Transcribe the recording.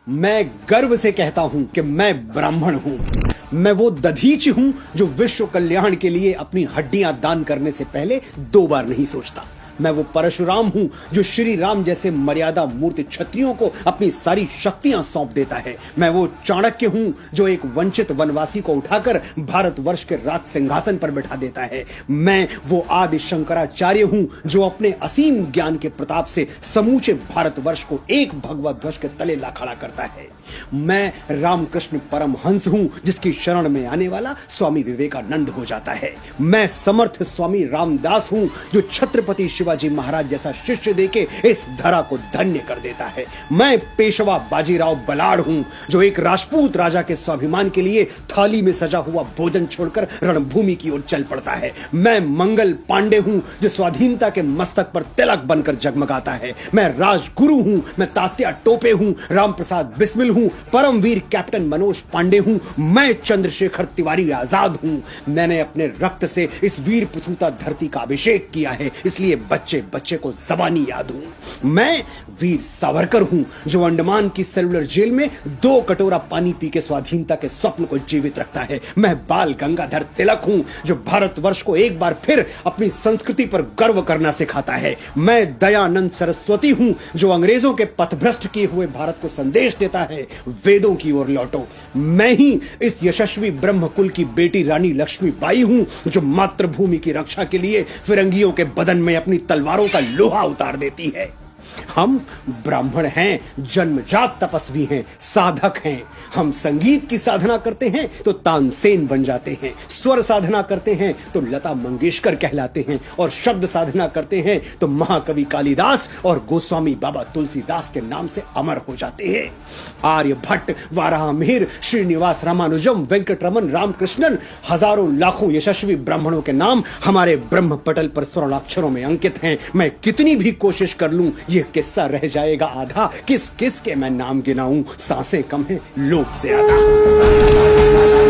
मैं गर्व से कहता हूं कि मैं ब्राह्मण हूं। मैं वो दधीच हूं जो विश्व कल्याण के लिए अपनी हड्डियां दान करने से पहले 2 बार नहीं सोचता। मैं वो परशुराम हूं जो श्री राम जैसे मर्यादा मूर्ति क्षत्रियों को अपनी सारी शक्तियां सौंप देता है। मैं वो चाणक्य हूं जो एक वंचित वनवासी को उठाकर भारतवर्ष के राज सिंहासन पर बैठा देता है। मैं वो आदि शंकराचार्य हूं जो अपने असीम ज्ञान के प्रताप से समूचे भारतवर्ष को एक भगवा ध्वज के तले ला खड़ा करता है। मैं रामकृष्ण परमहंस हूं जिसकी शरण में आने वाला स्वामी विवेकानंद हो जाता है। मैं समर्थ स्वामी रामदास हूं जो छत्रपति शिवाजी महाराज जैसा शिष्य देके इस धरा को धन्य कर देता है। मैं पेशवा बाजीराव बलाड़ हूं जो एक राजपूत राजा के स्वाभिमान के लिए थाली में सजा हुआ भोजन छोड़कर रणभूमि की ओर चल पड़ता है। मैं मंगल पांडे हूं जो स्वाधीनता के मस्तक पर तिलक बनकर जगमगाता है। मैं राजगुरु हूं, मैं तात्या टोपे हूं, रामप्रसाद बिस्मिल हूं, परमवीर कैप्टन मनोज पांडे हूं, मैं चंद्रशेखर तिवारी आजाद हूं। मैंने अपने रक्त से इस वीर प्रसूता धरती का अभिषेक किया है, इसलिए बच्चे बच्चे को जबानी याद हूं। मैं वीर सावरकर हूं जो अंडमान की सेलुलर जेल में 2 कटोरा पानी पी के स्वाधीनता के स्वप्न को जीवित रखता है। मैं बाल गंगाधर तिलक हूं जो भारतवर्ष को एक बार फिर अपनी संस्कृति पर गर्व करना सिखाता है। मैं दयानंद सरस्वती हूं जो अंग्रेजों के पथभ्रष्ट किए हुए भारत को संदेश देता है, वेदों की ओर लौटो। मैं ही इस यशस्वी ब्रह्म कुल की बेटी रानी लक्ष्मीबाई हूं जो मातृभूमि की रक्षा के लिए फिरंगियों के बदन में अपनी तलवारों का लोहा उतार देती है। हम ब्राह्मण हैं, जन्मजात तपस्वी हैं, साधक हैं। हम संगीत की साधना करते हैं तो तानसेन बन जाते हैं, स्वर साधना करते हैं तो लता मंगेशकर कहलाते हैं, और शब्द साधना करते हैं तो महाकवि कालिदास और गोस्वामी बाबा तुलसीदास के नाम से अमर हो जाते हैं। आर्यभट्ट, वाराहमिहिर, श्रीनिवास रामानुजम, वेंकटरमन, रामकृष्णन, हजारों लाखों यशस्वी ब्राह्मणों के नाम हमारे ब्रह्म पटल पर स्वर्णाक्षरों में अंकित हैं। मैं कितनी भी कोशिश कर लूं ये किस्सा रह जाएगा आधा। किस किस के मैं नाम गिनाऊं, सांसें कम है लोग से आधा।